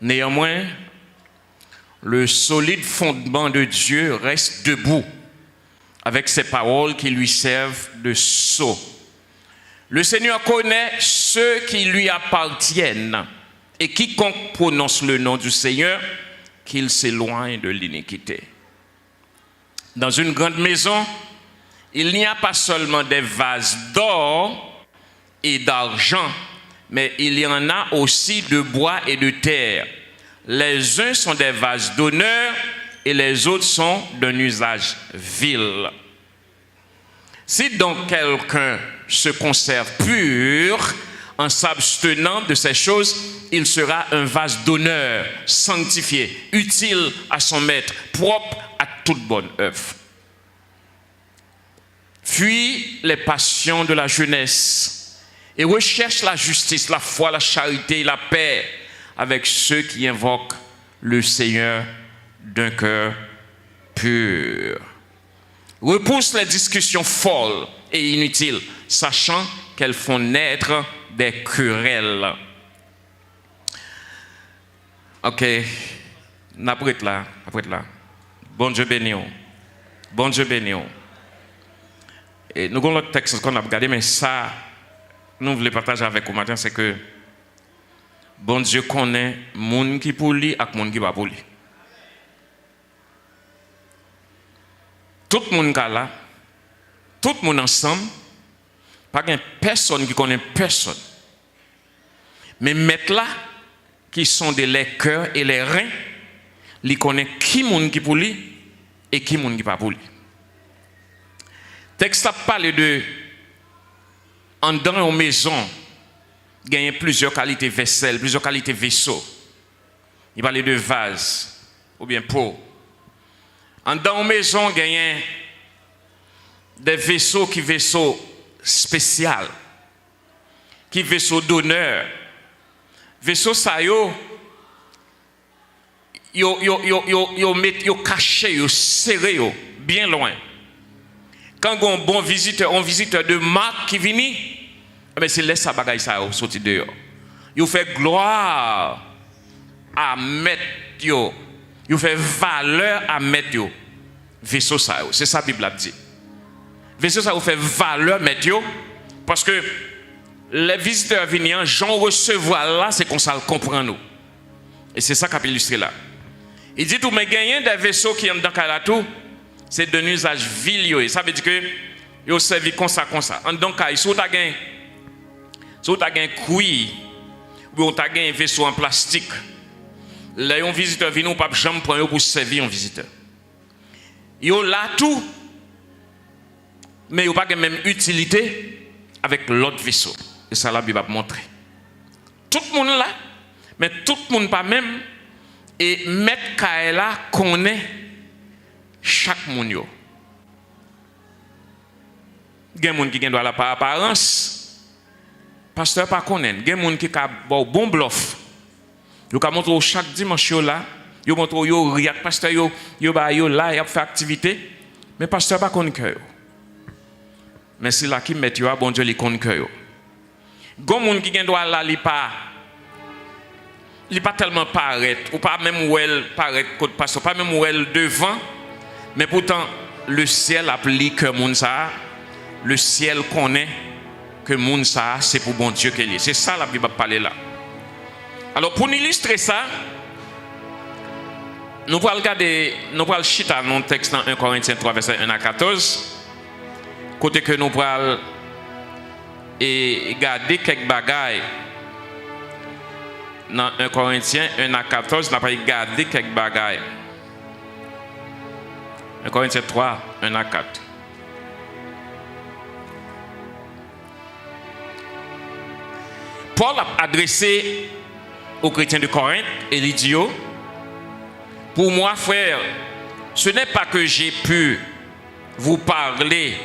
Néanmoins, le solide fondement de Dieu reste debout avec ses paroles qui lui servent de sceau. Le Seigneur connaît ceux qui lui appartiennent et quiconque prononce le nom du Seigneur, qu'il s'éloigne de l'iniquité. Dans une grande maison, il n'y a pas seulement des vases d'or et d'argent, mais il y en a aussi de bois et de terre. Les uns sont des vases d'honneur et les autres sont d'un usage vil. Si donc quelqu'un se conserve pur en s'abstenant de ces choses, il sera un vase d'honneur, sanctifié, utile à son maître, propre à toute bonne œuvre. Fuis les passions de la jeunesse et recherche la justice, la foi, la charité et la paix avec ceux qui invoquent le Seigneur d'un cœur pur. Repousse les discussions folles et inutiles, sachant qu'elles font naître des querelles. Ok, n'apprête là. Bon Dieu béni. Bon Dieu béni. Et nous avons l'autre texte qu'on a regardé, mais ça, nous voulons partager avec vous matin, c'est que bon Dieu connaît monde qui pour lui et monde qui pas pour lui. Tout le monde là, tout le monde ensemble, pas une personne qui connaît personne. Mais mettre là, qui sont les cœurs et les reins, ils connaissent qui monde qui pour lui et qui monde qui pas pour lui. Texte a parlé de en dans une maison, il y a plusieurs qualités vaisselle, plusieurs qualités vaisseaux. Il parlait de vase ou bien pot. En dans une maison, il y a des vaisseaux qui vaisseaux spécial, qui vaisseaux d'honneur. Vaisseaux ça yo caché, yo serré yo bien loin. Quand un bon visiteur, un visiteur de marque qui vient, eh c'est laisse sa bagaille ça sortir dehors. Il fait gloire à mettre yo. Il fait valeur à mettre yo. Vaisseau ça, c'est ça la Bible a dit. Vaisseau ça vous fait valeur mettre yo parce que les visiteurs venant, j'en recevoir là, c'est qu'on ça le comprend nous. Et c'est ça qu'a illustré là. Il dit tout mais gagner des vaisseaux qui sont dans Kalatou, c'est d'un usage vil. Ça veut dire que yo servi comme ça. En donc si vous avez un cuir ou vous avez un vaisseau en plastique, là un visiteur vient, on pas jamais prendre pour servir un visiteur. Yo là tout, mais yo pas même utilité avec l'autre vaisseau. Et ça la Bible va montrer. Tout le monde là, mais tout le monde pas même. Et mettre Kaela connaît chaque monde yo. Il y a des gens qui doivent la par apparence. Pasteur pas connaît. Il y a des gens qui ont bon bluff. Yo ka montre chaque dimanche là, yo montre yo riak pasteur yo ba yo là y a fait activité, mais pasteur pas connaît cœur. Mais c'est là qui met yo bon Dieu li connaît cœur. Gon moun qui doit là li pas tellement paraître ou pas même où elle paraître côté pasteur, pas même où elle devant, mais pourtant le ciel applique que moun ça, le ciel connaît que moun ça c'est pour bon Dieu qu'elle est. C'est ça la Bible parler là. Alors pour illustrer ça, nous allons regarder, nous allons chiter dans le texte dans 1 Corinthiens 3 verset 1 à 14, côté que nous allons regarder quelques bagailles. Dans 1 Corinthiens 1 à 14, nous allons regarder quelques bagailles. 1 Corinthiens 3, 1 à 4. Paul a adressé aux chrétiens de Corinthe et il dit: pour moi, frère, ce n'est pas que j'ai pu vous parler.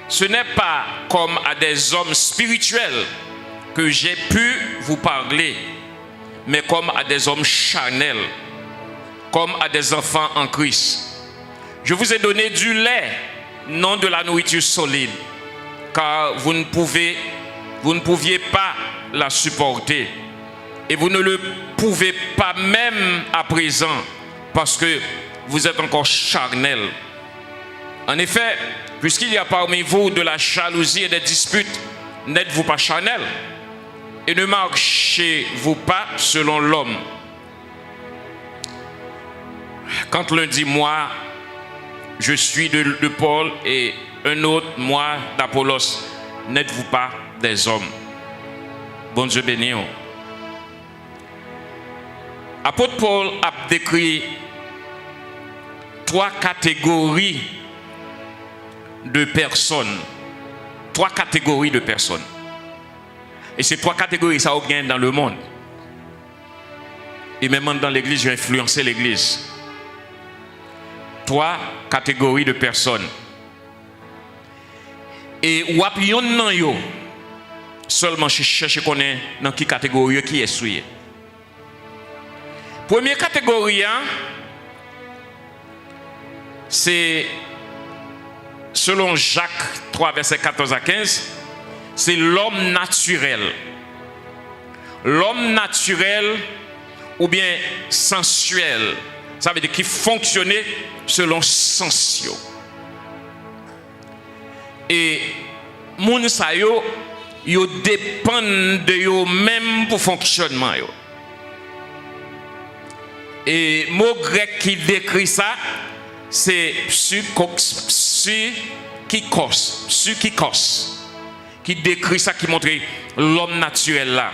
Ce n'est pas comme à des hommes spirituels que j'ai pu vous parler, mais comme à des hommes charnels, comme à des enfants en Christ. Je vous ai donné du lait, non de la nourriture solide, car vous ne pouviez pas la supporter. Et vous ne le pouvez pas même à présent parce que vous êtes encore charnel. En effet, puisqu'il y a parmi vous de la jalousie et des disputes, n'êtes-vous pas charnel? Et ne marchez-vous pas selon l'homme? Quand l'un dit moi, je suis de Paul et un autre moi d'Apollos, n'êtes-vous pas des hommes? Bon Dieu béni. Apôtre Paul a décrit 3 catégories de personnes. 3 catégories de personnes. Et ces 3 catégories, ça gagne dans le monde. Et même dans l'église, j'ai influencé l'église. 3 catégories de personnes. Et ou apion nan yo seulement chercher connaît dans quelle catégorie qui est souillé. Première catégorie c'est selon Jacques 3 verset 14 à 15, c'est l'homme naturel. L'homme naturel ou bien sensuel, ça veut dire qui fonctionnait selon sensio. Et moun sa yo dépendent de yo même pour fonctionnement yo. Et mot grec qui décrit ça, c'est psychikos, qui décrit ça, qui montre l'homme naturel là.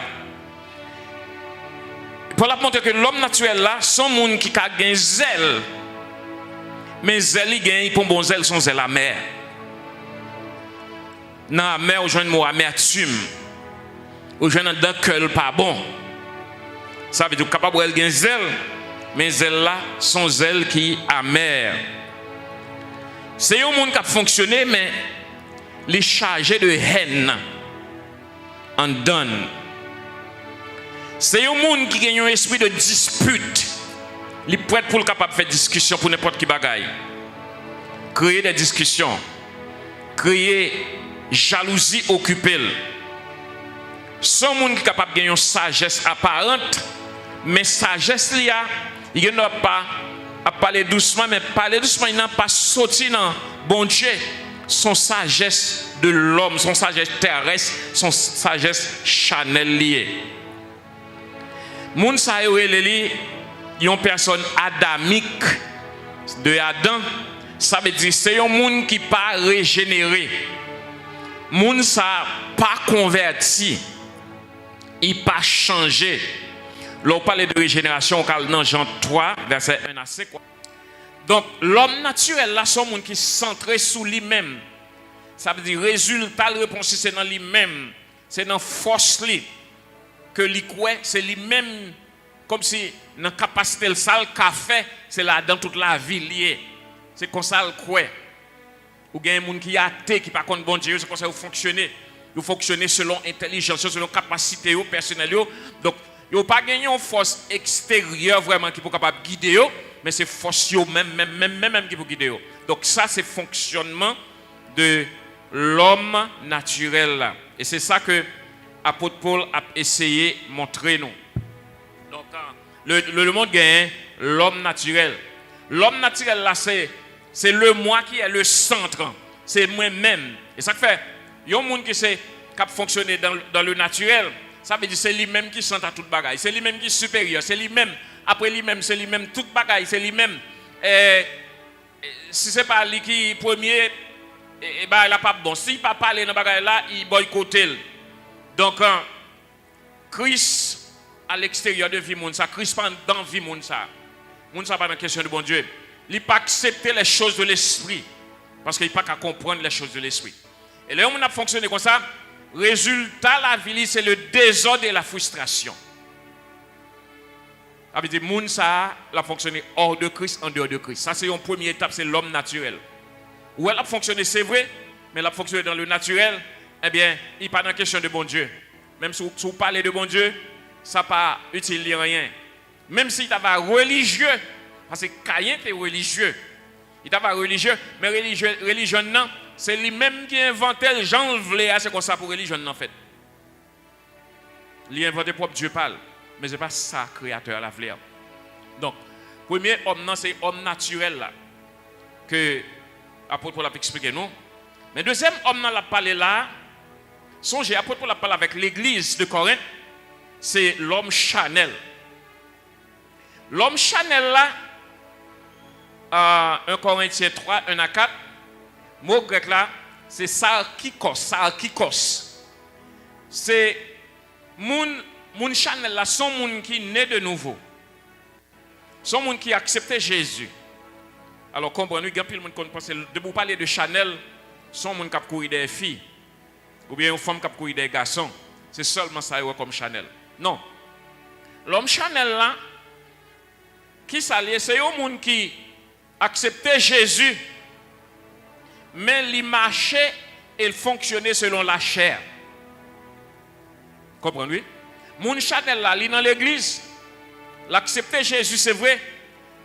Pour la montrer que l'homme naturel là, son monde qui a un zèle, mais zèle il gagne pour bon zèle, son zèle amer. Dans la mer, on joue un mot amertume, on joue un cœur pas bon. Ça veut dire capable de gagner zèle, mais zèle là, son zèle qui amer. C'est un monde qui a fonctionné, mais les chargé de haine en donne. C'est un monde qui a un esprit de dispute. Il est prêt pour le capable de faire discussion pour n'importe qui bagaille. Créer des discussions. Créer jalousie occupée. Son monde qui est capable de gagner une sagesse apparente, mais sagesse là, il n'a pas à parler doucement, mais parler doucement, il n'a pas sorti dans bon Dieu. Son sagesse de l'homme, son sagesse terrestre, son sagesse charnelle liée. Moun sa yo eleli yon personne adamique de Adam, ça veut dire c'est un monde qui pas régénéré. Moun sa pas converti, il pas changé. L'on parle de régénération dans Jean 3 verset 1 à 5. Donc l'homme naturel là son monde qui est centré sur lui-même. Ça veut dire résultat le réponse c'est dans lui-même, c'est dans force lui que lui croit, c'est lui-même comme si dans capacité le sale café, c'est là dans toute la vie liée. C'est comme ça le croit. Ou bien un monde qui est athée qui pas contre bon Dieu, c'est comme ça vous fonctionnez. Vous fonctionnez selon intelligence, selon capacité personnelle. Donc vous pas gagné une force extérieure vraiment qui peut capable guider, mais c'est force même qui peut guider. Donc ça c'est fonctionnement de l'homme naturel. Et c'est ça que l'apôtre Paul a essayé de montrer nous. Donc le monde gagne l'homme naturel. L'homme naturel là c'est le moi qui est le centre. C'est moi-même. Et ça fait, il y a un monde qui sait qui fonctionne dans le naturel. Ça veut dire c'est lui-même qui centre à toute bagaille. C'est lui-même qui est supérieur. C'est lui-même. Après lui-même, c'est lui-même toute bagaille. C'est lui-même. Si ce n'est pas lui qui est premier, il n'a pas bon. S'il ne pas parler dans bagaille là, il boycotte. Donc, Christ à l'extérieur de vie, Christ pas dans vie, ça pas dans question de bon Dieu. Il n'a pas accepté les choses de l'esprit. Parce qu'il n'a pas qu'à comprendre les choses de l'esprit. Et là, on a fonctionné comme ça. Résultat, la vie, c'est le désordre et la frustration. Ça veut dire que ça a fonctionné hors de Christ, en dehors de Christ. Ça, c'est une première étape, c'est l'homme naturel. Où elle a fonctionné, c'est vrai, mais elle a fonctionné dans le naturel, eh bien, il n'est pas dans la question de bon Dieu. Même si vous parlez de bon Dieu, ça n'a pas utile rien. Même s'il était religieux, parce que Caïn était religieux. Il était religieux, mais religion, non, c'est lui-même qui inventait Jean Vléa, c'est comme ça pour religion, en fait. Il a inventé propre Dieu parle. mais c'est pas ça créateur la fleur. Donc, premier homme, c'est homme naturel là, que l'apôtre Paul a expliqué nous. Mais deuxième homme, l'a parlé là, songez, l'apôtre Paul a parlé avec l'église de Corinthe, c'est l'homme Chanel. L'homme Chanel là, 1 Corinthiens 3, 1 à 4, mot grec là, c'est sarkikos. C'est moun Chanel là, son moun qui naît de nouveau. Son moun qui a accepté Jésus. Alors comprenez, il y a plus de monde qui pense de vous parler de Chanel, son moun qui a couru des filles ou bien une femme qui a couru des garçons. C'est seulement ça comme Chanel. Non. L'homme Chanel là qui s'allie, c'est un monde qui acceptait Jésus, mais il marchait et il fonctionnait selon la chair. Comprenez? Moun Chanel là, il est dans l'église, l'accepter Jésus, c'est vrai,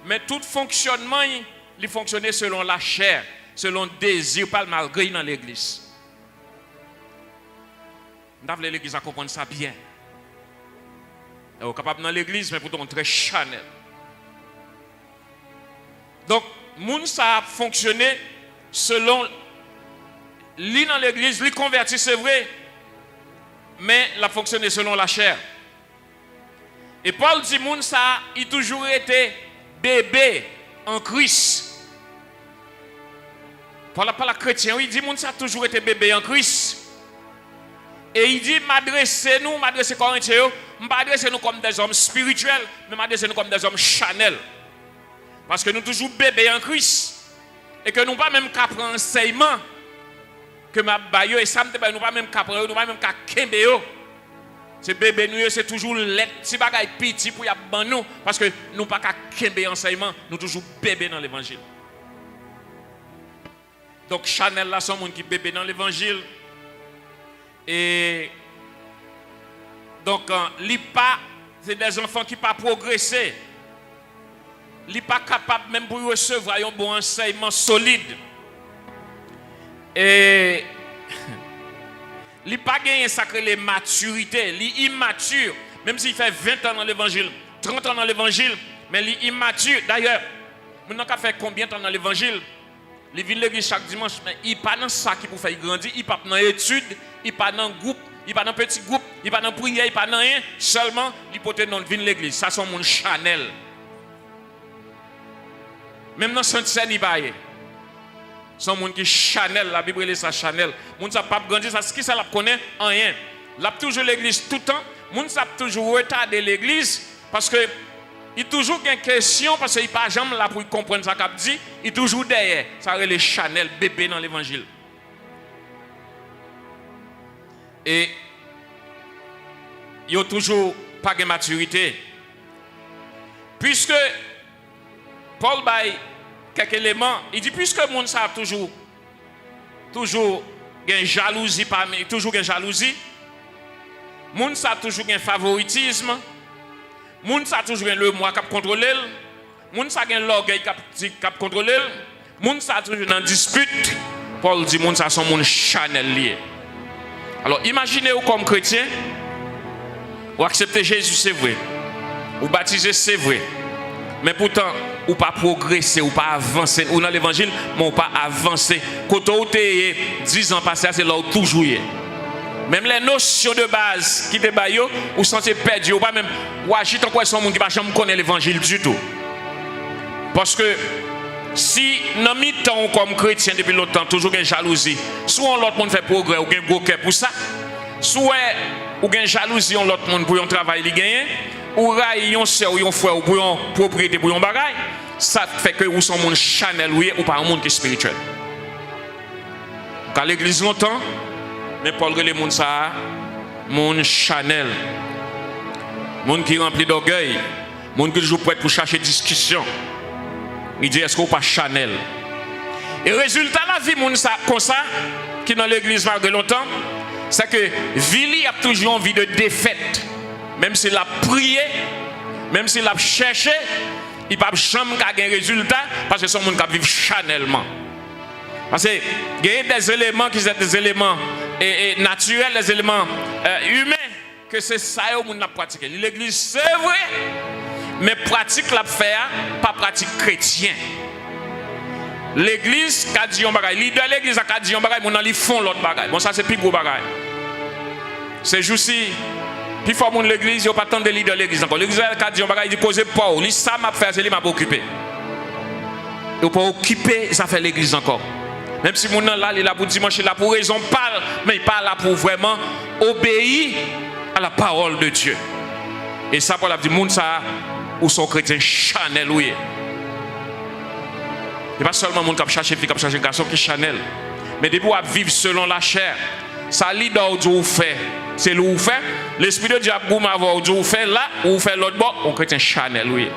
mais tout fonctionnement, il fonctionnait selon la chair, selon le désir, pas le malgré dans l'église. Nous avons l'église à comprendre ça bien. Vous êtes capable dans l'église, mais pourtant très Chanel. Donc, moun ça a fonctionné selon lui dans l'église, lui converti, c'est vrai, mais il a fonctionné selon la chair. Et Paul dit, moun ça a toujours été bébé en Christ. Paul parle à chrétien, il dit, moun ça a toujours été bébé en Christ. Et il dit, m'adressez Corinthiens, m'adressez nous comme des hommes spirituels, mais m'adressez nous comme des hommes Chanel. Parce que nous toujours bébés en Christ. Et que nous pas même qu'à prendre enseignement que ma bayo et ça nous pas même qu'à prendre, nous pas même qu'à kembe. C'est bébé nous c'est toujours lettre, si bagay petit pour y a ban nous parce que nous pas qu'à kembe enseignement, nous toujours bébés dans l'évangile. Donc Chanel là sont monde qui bébé dans l'évangile. Et donc c'est des enfants qui pas progresser. Il n'est pas capable même pour recevoir un bon enseignement solide. Et il n'a pas gagné sacré maturité, il est immature. Même s'il fait 20 ans dans l'évangile, 30 ans dans l'évangile, mais il est immature. D'ailleurs, maintenant qu'il fait combien de temps dans l'évangile, il vient à l'église chaque dimanche, mais il n'est pas dans ça qui peut faire grandir, il n'est pas dans l'étude, il n'est pas dans le groupe, il n'est pas dans le petit groupe, il n'est pas dans la prière, il n'est pas dans rien. Seulement, il peut être dans l'église. Ça, c'est mon Chanel. Même dans Saint-Seine, il va y avoir. Son monde qui Chanel, la Bible est ça Chanel. Moun ça pas grandir, ça ce qui ça la connaît en rien. L'a toujours l'église tout le temps. Moun ça toujours retarder l'église parce que il toujours une question parce qu'il pas jamais là pour comprendre ça qu'a dit, il toujours derrière. Ça relève Chanel bébé dans l'évangile. Et il y a toujours pas de maturité. Puisque Paul baille quelques éléments, il dit puisque le monde ça toujours une jalousie parmi toujours une jalousie, monde ça toujours un favoritisme, monde ça toujours le moi qui contrôler, monde ça un l'orgueil qui contrôler, monde ça toujours dans dispute. Paul dit monde ça sont monde Chanel lié. Alors imaginez-vous comme chrétien, ou accepter Jésus c'est vrai, ou baptiser c'est vrai. Mais pourtant, ou pas progresser, ou pas avancer, ou dans l'évangile, mais ou pas avancer. Quand on est 10 ans passés, c'est là où toujours y est. Même les notions de base qui te baillent, ou sentez perdu, ou pas même, ou agir tant que son monde qui va jamais connaître l'évangile du tout. Parce que si dans mi-temps comme chrétien depuis longtemps, toujours une jalousie, soit l'autre monde fait progrès, ou un gros cœur pour ça, soit ou une jalousie, l'autre monde pour un travail li gagner. Ou raille yon sœur ou yon frère ou pour yon propriété pour yon bagay, ça fait que vous sont monde Chanel ou pas un monde qui est spirituel. Dans l'église longtemps, mais Paul les monde ça monde Chanel. Monde qui rempli d'orgueil, monde qui toujours prêt pour chercher discussion. Il dit est-ce qu'on pas Chanel? Et résultat la vie monde ça comme ça qui dans l'église malgré longtemps, c'est que Vili a toujours envie de défaite. Même s'il a prié, même s'il a cherché, il ne peut jamais gagner un résultat parce que son monde qui vit chanellement. Parce qu'il y a des éléments qui sont des éléments naturels, des éléments humains que c'est ça que nous pratiquons. L'église, c'est vrai, mais pratique la faire, pas pratique chrétien. L'église, qui a dit un bagage, leader de l'église a dit un bagage, ils font l'autre bagage. Bon, ça c'est plus gros bagage. C'est juste puis faut mon l'église, il n'y a pas tant de leaders de l'église encore. L'église a dit un bagage, il dit cause pas. Lui ça m'a fait, c'est lui m'a occupé. Il pas occuper, ça fait l'église encore. Même si mon là, il est là pour dimanche, il est là pour raison, parle, mais il parle là pour vraiment obéir à la parole de Dieu. Et ça, pour la dire, moun ça, ou son chrétien Chanel, oui. Et pas seulement moun qui cherche fille, qui cherche garçon qui Chanel. Mais depuis à vivre selon la chair, ça lit dans Dieu ou fait. C'est le ou fait. L'esprit de Dieu a goût à voir Dieu ou fait là, ou fait l'autre bord, on chrétien Chanel, oui.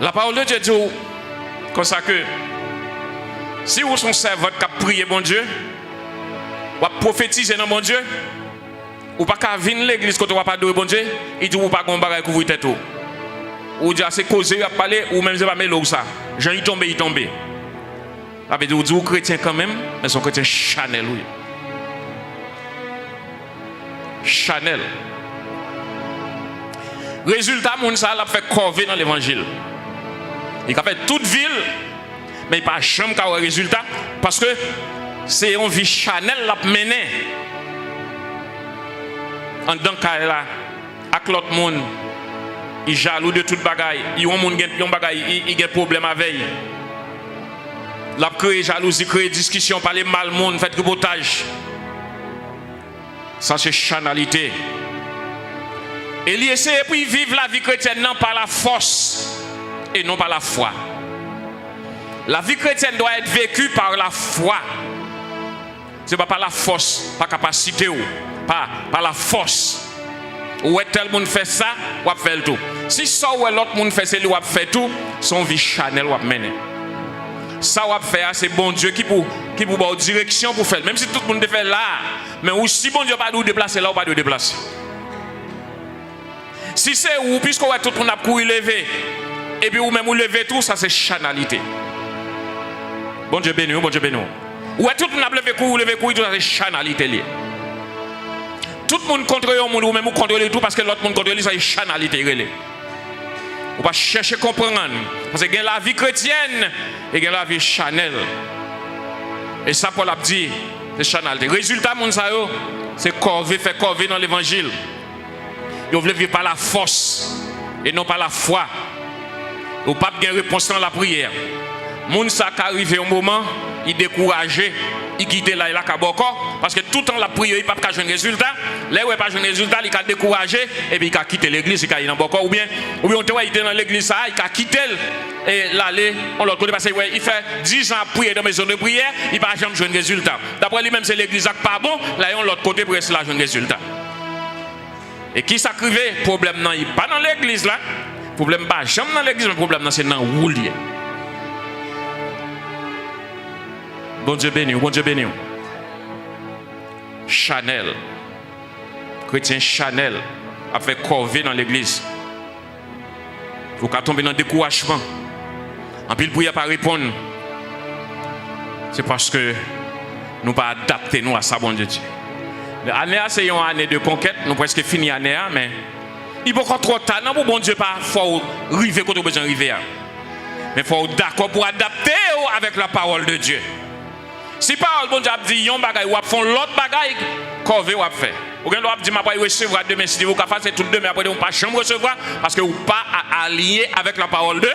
La parole de Dieu dit comme ça que si vous sont servants qui prier bon Dieu, ou prophétiser dans bon Dieu, ou pas qu'à venir l'église quand on va pas adorer bon Dieu, il dit ou pas qu'on bagaille couvrir tête ou dit c'est causer à parler ou même c'est pas mélo ça. Jean il tombe. Ça veut dire ou chrétien quand même, mais son chrétien Chanel oui. Chanel. Résultat moun ça l'a fait corver dans l'évangile. Il a fait toute ville, mais il n'a pas jamais eu de résultat parce que c'est une vie Chanel l'a mené. En tant que là, avec l'autre monde, il jaloux de toute bagaille. Il y a un monde qui a un problème avec. Il a créé jalousie, créé discussion, parler mal monde, fait reportage. Ça c'est chanalité. Et il essaie de vivre la vie chrétienne non par la force et non par la foi. La vie chrétienne doit être vécue par la foi. Ce n'est pas par la force, par capacité ou par la force. Ou est tel monde fait ça, ou a fait tout. Si ça ou l'autre monde fait ça, ou a fait tout, son vie Chanel ou a mené. Ça ou a fait c'est bon Dieu qui pour direction pour faire. Même si tout le monde fait là, mais aussi bon Dieu pas de déplacer là ou pas de déplacer. Si c'est où, puisque tout le monde a couru lever, et puis ou même ou lever tout, ça c'est chanalité. Bon Dieu béni, bon Dieu béni. Ou tout le monde a levé couru, tout ça c'est chanalité lié. Tout le monde contrôle le monde ou même contrôle tout parce que l'autre monde contrôle ça c'est chanalité relé. On va chercher à comprendre parce que il y a la vie chrétienne et il y a la vie Chanel. Et ça pour l'a dit, c'est chanalité. Résultat mon ça c'est corvée fait corvée dans l'évangile. Ils veulent vivre par la force et non par la foi. Ou pas bien réponse dans la prière. Moun ça arrive un moment, il découragé, il quitte là il a kaboko parce que tout le temps la prière il pas qu'à jouer résultat. Là où il pas jouer résultat, il a découragé et puis il a quitté l'église, il a dans boko ou bien on te voit il était dans l'église ça, il a quitté et l'aller on l'autre côté parce que il fait 10 ans prier dans maison de prière, il pas jamais jouer résultat. D'après lui même c'est l'église qui pas bon, là on l'autre côté pour essayer de jouer résultat. Et qui s'acrive, problème non, il pas dans l'église là. Problème pas jamais dans l'église, le problème c'est dans roulier. Bon Dieu béni, bon Dieu béni. Chanel, chrétien Chanel a fait corvée dans l'église. Vous pouvez tomber dans le découragement. En plus, il ne pas répondre. C'est parce que nous ne pas adapter nous à ça, bon Dieu. L'année, c'est une année de conquête. Nous presque fini l'année, mais il faut qu'on trop tard. Non, bon Dieu, pas faut arriver quand on besoin d'arriver. Mais il faut d'accord pour adapter avec la parole de Dieu. Si parole bon Dieu a dit yon bagay ou a font l'autre bagay corvée ou a fait. Ou bien l'autre dit m'a pas recevoir demain si vous ka faire tout demain après on pas jamais recevoir parce que vous pas aligné avec la parole de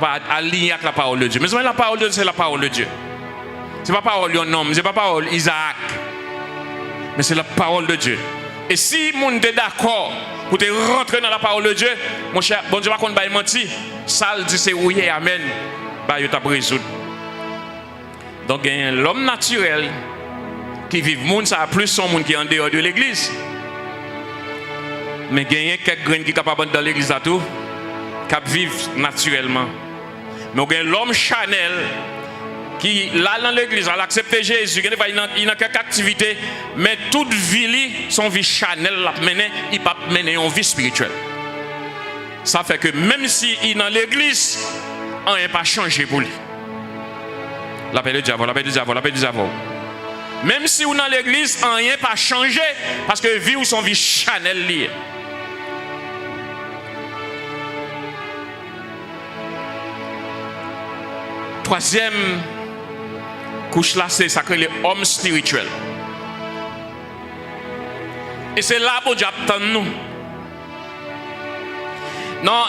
pas aligné avec la parole de Dieu. Mais la parole de Dieu c'est la parole de Dieu. C'est pas parole d'un homme, c'est pas parole Isaac. Mais c'est la parole de Dieu. Et si moun est d'accord pour te rentrer dans la parole de Dieu, mon cher, bon Dieu pas qu'on va mentir, ça le dit c'est oui amen. Bah yo t'a résoudre. Donc, il y a l'homme naturel qui vit le monde, ça a plus son monde qui est en dehors de l'église. Mais il y a quelques graines qui sont capables dans l'église à tout, qui vivent naturellement. Mais il y a l'homme Chanel qui, là dans l'église, a accepté Jésus, il n'a quelques activités, mais toute vie, son vie Chanel l'a mené, il peut mener une vie spirituelle. Ça fait que même s'il est dans l'église, on n'a pas changé pour lui. La paix du diable, la paix du diable, la paix du diable. Même si vous dans l'église, rien n'a pas changé, parce que vie ou son vie Chanel liée. Troisième couche là, c'est ça que les hommes spirituels. Et c'est là pour Dieu attend nous. Non,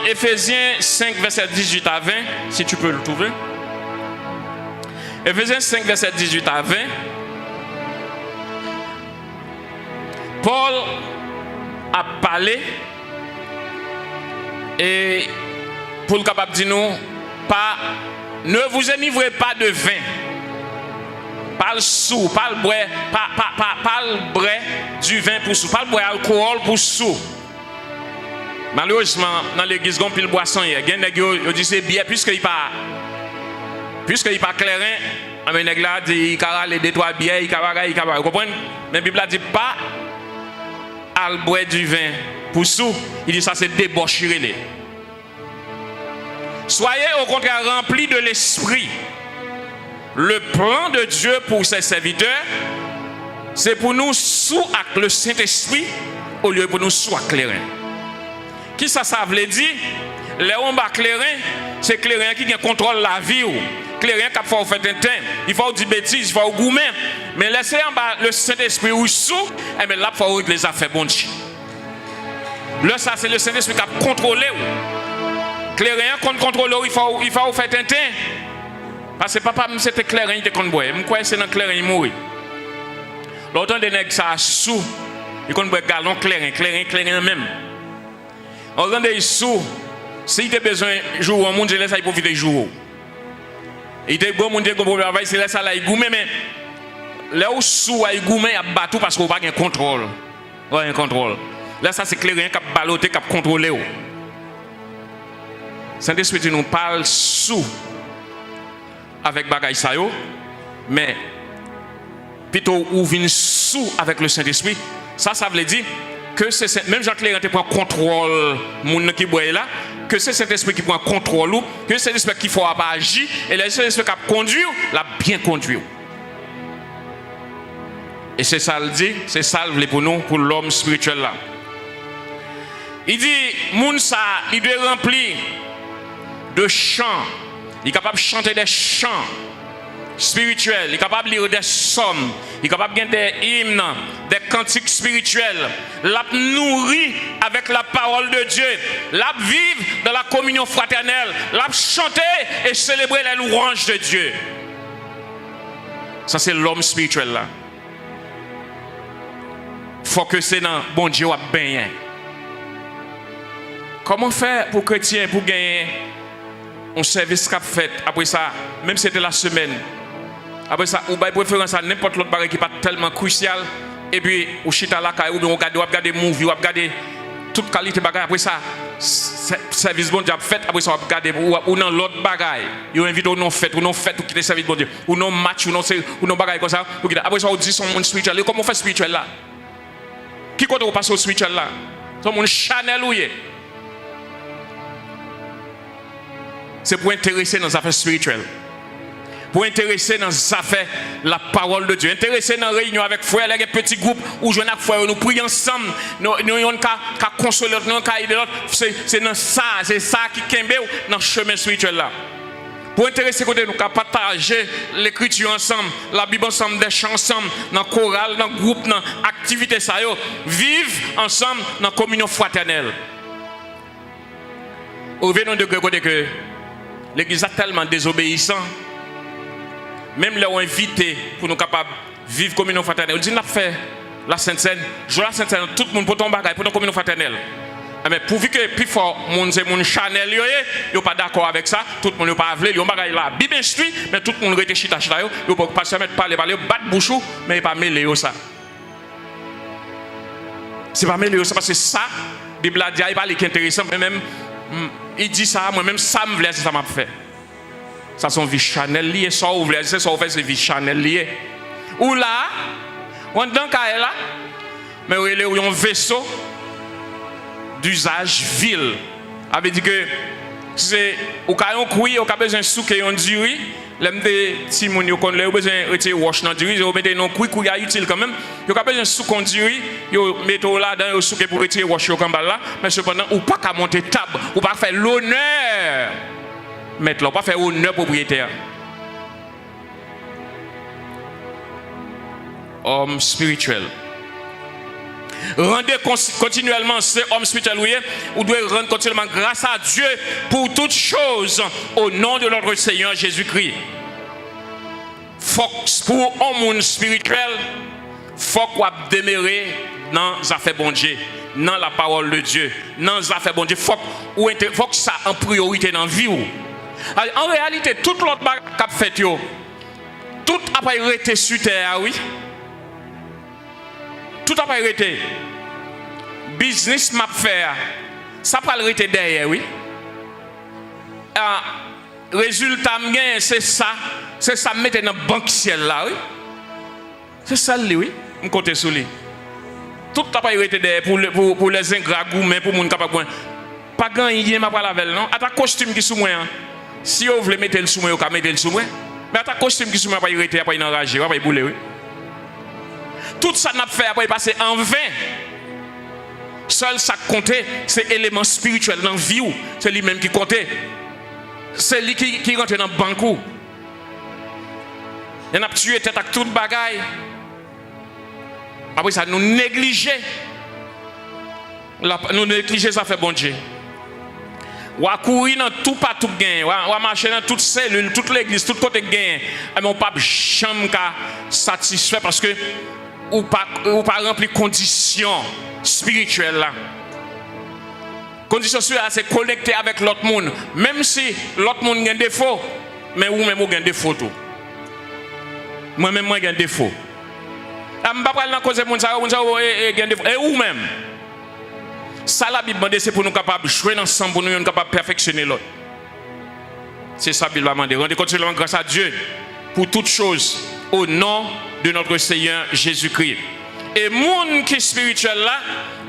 Éphésiens 5, verset 18 à 20, si tu peux le trouver. Éphésiens 5, verset 18 à 20. Paul a parlé et pour le capable de dire nous, ne vous enivrez pas de vin. Pas le sou, pas le bois du vin pour sou, pas le bois alcool pour sou. Malheureusement, dans l'église, il y a une boisson. Il y a des gens qui disent bien, puisqu'il n'est pas clairin, mais les gens disent qu'il y a des trois bières, il y a vous comprenez? Mais la Bible ne dit pas al boire du vin pour sou. Il dit ça, c'est débaucherie. Soyez au contraire remplis de l'esprit. Le plan de Dieu pour ses serviteurs, c'est pour nous sous avec le Saint-Esprit au lieu pour nous sous avec clairin. Qui ça veut dire? Les hommes clairin, c'est clairin qui contrôle la vie. Clairin qui fait un temps. Il faut dire bêtises, il faut gourmet. Mais laissez en bas le Saint-Esprit ou sous, et bien là, il faut les affaires bon Dieu. Là, ça, c'est le Saint-Esprit qui a contrôlé. Clairin contre contrôle, il faut faire un temps. Parce que papa, c'était clairin, il était contre boire. Je crois que c'est dans clairin, il mourit. L'autant de nègres, ça sous. Il contre boire galon clairin même. L'autant de sous, s'il a besoin de jouer au monde, il laisse ça, il profite de jouer. Il était bon, il travail, c'est là, ça, là, il goûte, mais là où sous, il goûte, il a battu parce qu'on n'a pas de contrôle. Un contrôle. Là, ça, c'est clairin qui a baloté, qui a contrôlé. Saint-Esprit nous parle sous. Avec bagaille ça yo, mais plutôt ou vient sous avec le Saint-Esprit, ça veut dire que c'est même Jean-Claire qui prend contrôle moun qui boit là, que c'est Saint-Esprit qui prend contrôle ou que c'est l'esprit qui faut pas agir et le Saint-Esprit qui a conduit, l'a bien conduit. Et c'est ça le dit, c'est ça le pour nous pour l'homme spirituel là. Il dit moun ça, il doit remplir de chants. Il est capable de chanter des chants spirituels. Il est capable de lire des psaumes. Il est capable de lire des hymnes, des cantiques spirituels. L'a nourri avec la parole de Dieu. L'a vivre dans la communion fraternelle. L'a chanter et célébrer les louanges de Dieu. Ça, c'est l'homme spirituel là. Il faut que c'est dans bon Dieu à bien. Comment faire pour chrétien pour gagner un service qu'a fait après ça, même si c'était la semaine. Après ça, ou bien préférence à n'importe l'autre barrière qui n'est pas tellement crucial. Et puis, ou chita la caille, ou bien on regarde des movies, ou regarder toute qualité de bagaille. Après ça, service bon Dieu fait. Après ça, on regarde ou dans l'autre bagaille. Ils invitent ou non fait, ou quitter le service bon Dieu. Ou non match, ou non bagaille comme ça. Après ça, on dit son monde spirituel. Comment on fait spirituel là? Qui compte on passe au spirituel là? Son monde Chanel ou yé? C'est pour intéresser dans les affaires spirituelles. Pour intéresser dans les affaires la parole de Dieu. Intéresser dans la réunion avec frères, les petits groupes où je n'ai frères, nous prions ensemble. Nous avons qu'à consoler l'autre, nous avons qu'à aider l'autre. C'est dans ça, c'est ça qui kembe dans le chemin spirituel là. Pour intéresser côté nous qu'à partager l'écriture ensemble, la Bible ensemble, des chants ensemble, dans le choral, dans le groupe, dans l'activité ça yo, vivre ensemble dans la communion fraternelle. Au venons de côté que l'Église est tellement désobéissant. Même les ont invité pour nous capables de vivre communion fraternelle. On dit qu'on a fait la Sainte-Seine, jouer la Sainte-Seine, tout le monde pour ton bagage, pour ton communion fraternelle. Mais pourvu que plus fort, c'est mon Chanel, ils ne sont pas d'accord avec ça, tout le monde n'est pas avlé, ils ont bagage là. Bible instruit, mais tout le monde est chita, ils ne peuvent pas se mettre parler, battre bouchou, mais ils ne peuvent pas mêler ça. Ce n'est pas mêler ça, parce que ça, la Bible a dit, il parle qui est intéressant, mais même. Il dit ça, moi-même, ça me voulait, ça m'a fait. Ça, son vie Chanel lié, ça, vous voulez, c'est ça, vous faites, c'est vie Chanel lié. Ou là, on est dans le cas là, mais il y a un vaisseau d'usage vil. Ça veut dire que c'est, au cas où on a besoin de sous qui ont duré, L'aime des petits moun yo kon le besoin retirer wash dans du riz, yo mettez non couille couille utile quand même. Yo ka besoin sous conduire, yo mettez là dedans yo souke pour retirer wash yo comme là, mais cependant ou pas ka monter table, ou pas faire l'honneur. Mettre là, pas faire honneur propriétaire. Homme spirituel. Rendez continuellement ce homme spirituel, vous devez rendre continuellement grâce à Dieu pour toutes choses au nom de notre Seigneur Jésus-Christ. Pour un monde spirituel, il faut qu'on demeure dans les affaires bon Dieu, dans la parole de Dieu, dans les affaires bon Dieu. Il faut que ça en priorité dans la vie. En réalité, tout l'autre bagage qu'a fait, tout a pas été sur terre, oui. Tout a pas été. Business m'a fait, ça pas été derrière, oui. Résultat, c'est ça mettre dans la banque ciel là, oui. C'est ça, oui. Je compte sur lui. Tout a pas été derrière pour les ingrats gourmets, pour les gens capables. Pas grand idée, ma parole avec non. À ta costume qui sous moi, si vous voulez mettre le sous moi, vous pouvez mettre le sous moi. Mais à ta costume qui sous moi, pas été, pas enragé, pas bouler, oui. Tout ça n'a fait après passer en vain. Seul ça comptait, c'est l'élément spirituel dans la vie. C'est lui-même qui comptait. C'est lui qui rentre dans le banque. Il a tué tête avec toute bagaille. Après ça, nous négliger. Nous négliger, ça fait bon Dieu. Ou à courir dans tout partout gain, ou à marcher dans toute cellule, toute l'église, tout côté gain. Mais on ne peut pas jamais satisfait parce que ou pas remplir conditions spirituelles là. Conditions spirituelles, c'est connecter avec l'autre monde. Même si l'autre monde a des défauts, mais vous même vous avez des défauts. Moi-même, j'ai des défauts. Je ne vais pas parler de cause de monde, et vous-même. Ça, la Bible demande, c'est pour nous capables de jouer ensemble, pour nous capables de perfectionner l'autre. C'est ça, la Bible demande. Rendez continuellement grâce à Dieu pour toutes choses, au nom de notre Seigneur Jésus-Christ. Et monde qui est spirituel là,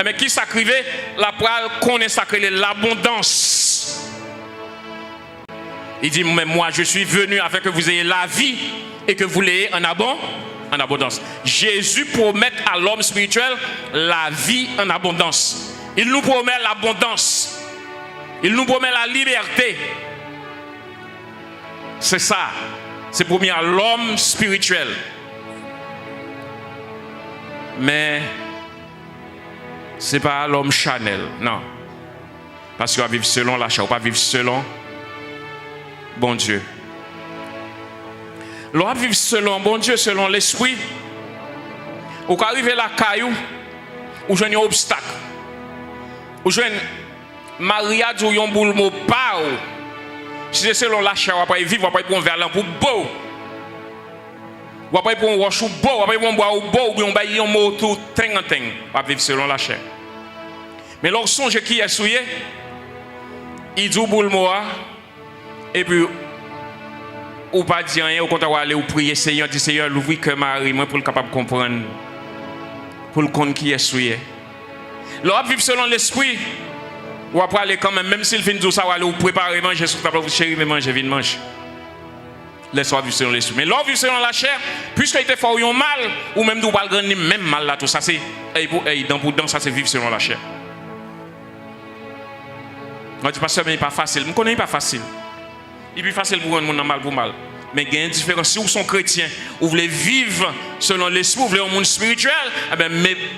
mais qui s'acrivait, la parole connaît sacré l'abondance. Il dit, mais moi je suis venu afin que vous ayez la vie et que vous l'ayez en abondance. Jésus promet à l'homme spirituel la vie en abondance. Il nous promet l'abondance. Il nous promet la liberté. C'est ça. C'est promis à l'homme spirituel. Mais ce n'est pas l'homme charnel, non. Parce qu'on va vivre selon la chair, on va vivre selon bon Dieu. On va vivre selon bon Dieu, selon l'esprit. On va arriver à la caillou, où j'ai un obstacle. Où j'ai un mariage où il y a un boule mot pas. Si c'est selon la chair, on va pas vivre, on va pas prendre vers l'an pour beau. On va pas prendre un wash ou beau, on va pas prendre un bois ou beau, ou on va y un mot tout ting. On va vivre selon la chair. Mais lorsque songe qui est souillé, il dit boule moi, et puis ou pas dire rien, au contraire, aller ou prier Seigneur, dit Seigneur, l'ouvrir que Marie, moi pour le capable de comprendre, pour le compte qui est souillé. L'on vivre selon l'esprit. Ou après aller quand même s'il finit tout ça, ou aller ou préparer manger sur ta table, chérie, mais manger, viens manger. Laisse-moi vivre selon l'esprit. Mais l'on vivre selon la chair, puisqu'il était fort ou mal, ou même nous pas le gagner, même mal là, tout ça, c'est, dans ça, c'est vivre selon la chair. On dit pas ça, mais il n'est pas facile. Je ne connais pas facile. Il est plus facile pour rendre mal pour mal. Mais il y a une différence. Si vous êtes chrétien, vous voulez vivre selon l'esprit, vous voulez un monde spirituel,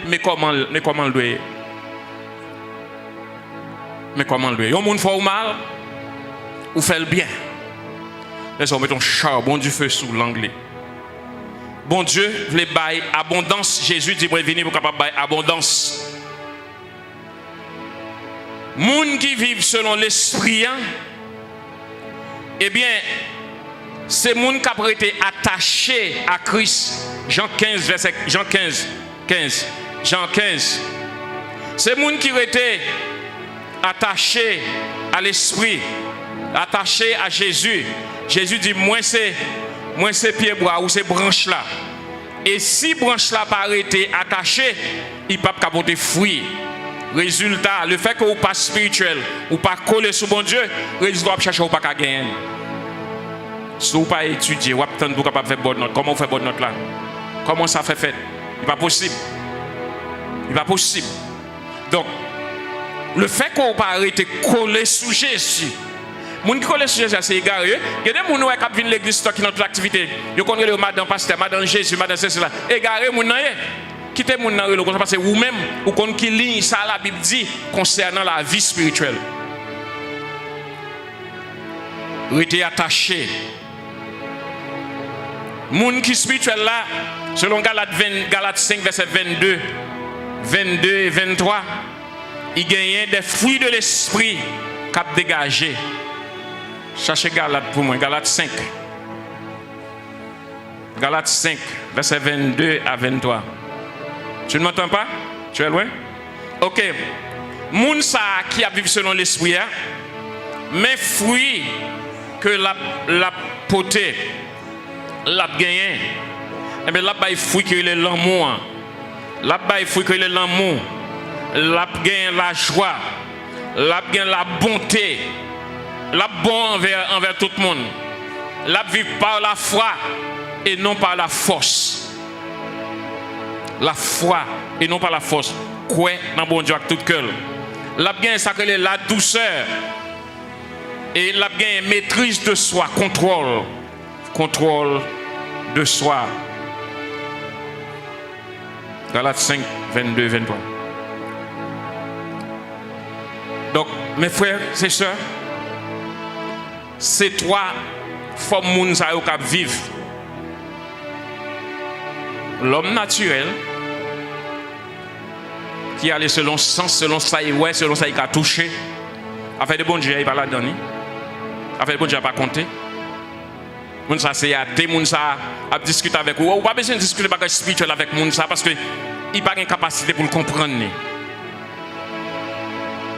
mais comment le doit? Mais comment le doit? Un monde fait ou mal, ou fait le bien. Laissez-moi mettre un charbon du feu sous l'anglais. Bon Dieu voulait bailler abondance. Jésus dit, moi, venez pour capable bailler abondance. Moun qui vivent selon l'esprit, eh bien, c'est moun qui a été attaché à Christ. Jean 15, verset Jean 15. C'est moun qui a été attaché à l'esprit, attaché à Jésus. Jésus dit, moi c'est pied bras ou c'est branche là. Et si branche là pas été attachée, il ne peut pas porter fruit. Résultat, le fait que vous pas spirituel, ou pas collé sur bon Dieu, résultat, vous cherchez ou pas gagner. Si vous pas étudier, vous attendre pour capable faire bonne note. Comment vous faites bonne note là? Comment ça fait? Il n'est pas possible. Il n'est pas possible. Donc, le fait qu'on pas arrêter coller sous Jésus. Les gens qui collent sur Jésus, c'est égaré. Il y a des gens qui viennent à l'église qui ont toute l'activité. Ils connaissent le madame pasteur, madame Jésus, madame ceci là. Égaré, les gens. Quittez les gens parce que vous-même, vous connaissez qui lit ça la Bible dit concernant la vie spirituelle. Restez attaché. Les gens qui sont spirituels là, selon Galates 5, verset 22 et 23, ils gagnent des fruits de l'esprit cap dégagé. Cherchez Galates pour moi, Galates 5. Galates 5, verset 22 à 23. Tu ne m'entends pas? Tu es loin? Ok. Moun sa qui a vécu selon l'esprit, mais fruits que la potée, la gagné, et bien là, il fruit que l'amour. Là, il fruit que l'amour. Là, gagne la joie. Là, gagne la bonté. Là, bon envers tout le monde. Là, vivre par la foi et non par la force. La foi et non par la force. Quoi dans bon Dieu avec tout cœur. Là, gagne ça que la douceur. Et là, gagne maîtrise de soi, contrôle. Contrôle de soi. Galates 5, 22, 23. Donc, mes frères et sœurs, c'est trois formes moun sa yo k'ap vivre. L'homme naturel qui allait selon sens, selon ça y ouais, selon ça il a touché. Affaire de bon Dieu, il pas là dedans. Affaire de bon Dieu, il pas compté. Moun sa c'est athée, moun sa a discuter avec vous. Ou pas besoin de discuter bagage spirituel avec moun sa parce que il pas une capacité pour le comprendre.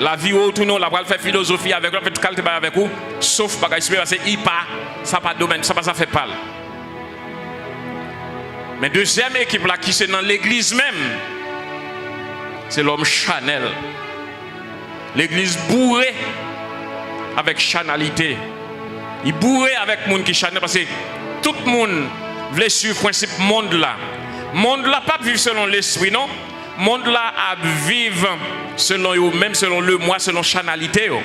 La vie autour nous, la va faire philosophie avec vous, la fait qualité avec vous, sauf bagage spirituel parce qu'il pas ça pas domaine, ça pas ça fait pas. Mais deuxième équipe là qui c'est dans l'église même, c'est l'homme Chanel. L'église bourrée avec chanalité. Il bourré avec monde qui chanel parce que tout le monde veut suivre le principe monde là. Monde là pas vivre selon l'esprit non. Monde là à vivre selon eux même selon le moi selon chanalité yo.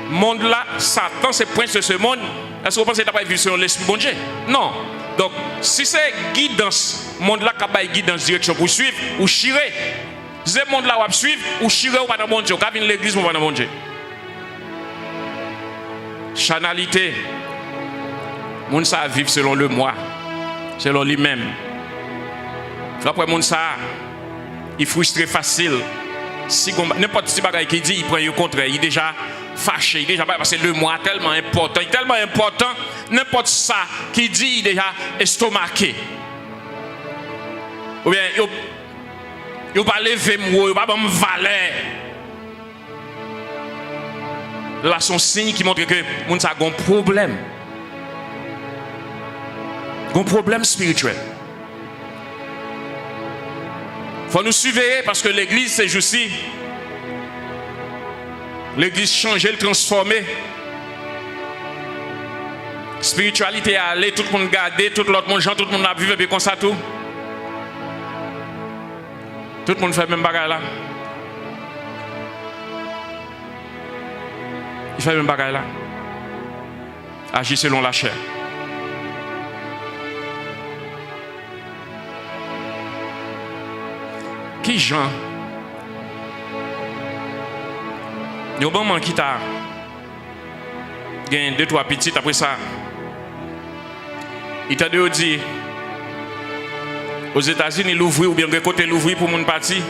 Monde là Satan c'est prince de ce monde. Est-ce que vous pensez que pas vivre selon l'esprit bon Dieu? Non. Donc si c'est guidance, monde là capable guidance direction pour suivre ou chirer. Si c'est monde là va suivre ou chirer ou pas dans bon Dieu, quand vient l'église ou pas dans bon Dieu. Chanalité. Moun sa vivre selon le moi, selon lui-même. Après moun sa, il frustre facile. Si n'importe qui bagaille qui dit, il prend le contraire, il est déjà fâché, il est déjà parce que le moi tellement important, n'importe ça qui dit, il est déjà estomaqué. Ou bien il va lever moi, il va me valer. Là, son signe qui montre que moun sa a un problème. Un problème spirituel. Il faut nous surveiller parce que l'église, c'est juste l'église changer, le transformer. Spiritualité à aller, tout le monde garder, tout l'autre monde, tout le monde a vivre et comme ça tout. Tout le monde fait le même bagage là. Il fait le même bagage là. Agit selon la chair. Qui Jean? Il y a un moment qui t'a gagné 2-3 petites après ça. Il t'a dit aux États-Unis l'ouvrir ou bien côté l'ouvrir pour mon parti.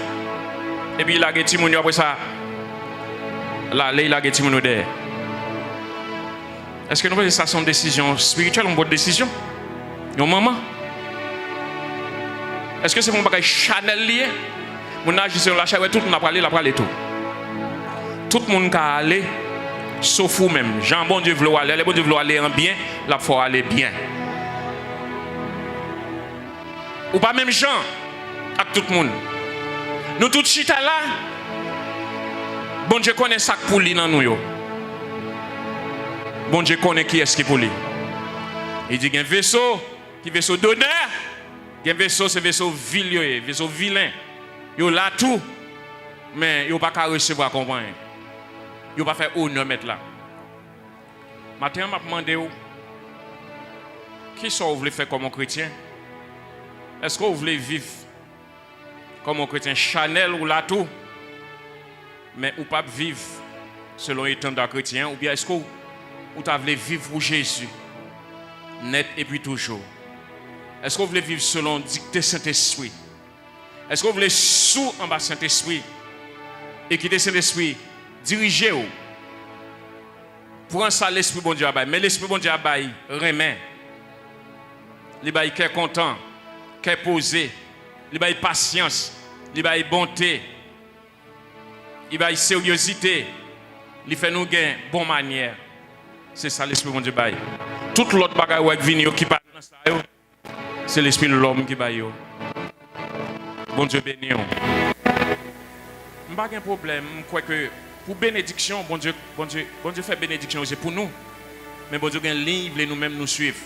Et puis il a gagné mon après ça. Là, il a gagné mon derrière. Est-ce que nous voyons ça sont décision spirituelle ou une bonne décision? Il y a un moment. Est-ce que c'est mon bagage Chanel lié? Mon âge sur la chair, tout le monde a parlé tout. Tout le monde a allé, sauf vous-même. Jean, bon Dieu veut aller, bon Dieu veut aller en bien, là il faut aller bien. Ou pas même Jean, avec tout le monde. Nous tous chita là, bon Dieu connaît ça pour lui dans nous. Bon Dieu connaît qui est-ce qui pour lui. Il dit qu'il y a un vaisseau, qui est vaisseau d'honneur. Il y a un vaisseau, c'est vaisseau vilain, vaisseau vilain. Il a tout, mais il n'a pas qu'à recevoir, comprendre. Il n'a pas fait honneur mettre là. Maintenant, je me demande, qui sont vous voulez faire comme un chrétien? Est-ce que vous voulez vivre comme un chrétien Chanel ou là tout, mais ou pas vivre selon les temps d'un chrétien, ou bien est-ce que vous voulez vivre pour Jésus, net et puis toujours? Est-ce que vous voulez vivre selon dicté Saint-Esprit? Est-ce que vous voulez sous en bas Saint-Esprit et quitter Saint-Esprit, diriger vous? Prends ça l'Esprit bon Dieu à bail, mais l'Esprit bon Dieu à bail remet. Il bail qui est content, qui est posé, il bail patience, il bail bonté, il bail sérieuxité, il fait nous gagner bonne manière. C'est ça l'Esprit bon Dieu bail. Toute l'autre bagaille qui vient qui parle dans ça, c'est l'Esprit de l'homme qui bail. Bon Dieu béni. Pas de problème, je crois que pour bénédiction, bon Dieu fait bénédiction aussi pour nous. Mais bon Dieu a un livre et nous-mêmes nous suivre.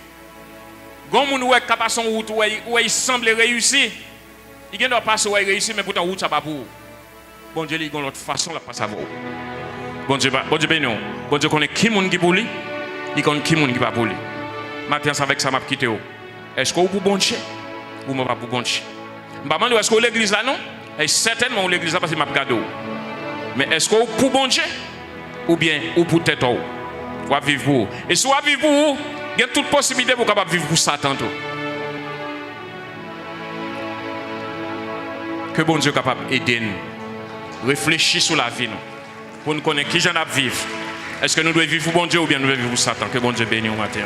Quand on voit qu'il passe en route où il semble réussir, il ne doit pas réussir, mais pourtant route ça pas pour. Bon Dieu, il y a une autre façon de passer à vous. Bon Dieu béni. Bon Dieu connaît qui monde qui pour lui, il connaît qui monde qui pas pour lui. Maintenant avec ça m'a quitté. Est-ce que vous pour bon Dieu ou pas pour bon Dieu? Je ne sais pas est-ce que l'église là non? Et certainement l'église là parce que m'a regardé. Mais est-ce que vous pour bon Dieu ou bien ou pour tête ou vivre pour? Et si vous vivre pour vous, il y a toute possibilité pour capable vivre pour Satan tout. Que bon Dieu capable d'aider nous. Réfléchir sur la vie nous. Pour nous connaître qui j'en ai vivre. Est-ce que nous devons vivre pour bon Dieu ou bien nous devons vivre pour Satan? Que bon Dieu bénisse au matin.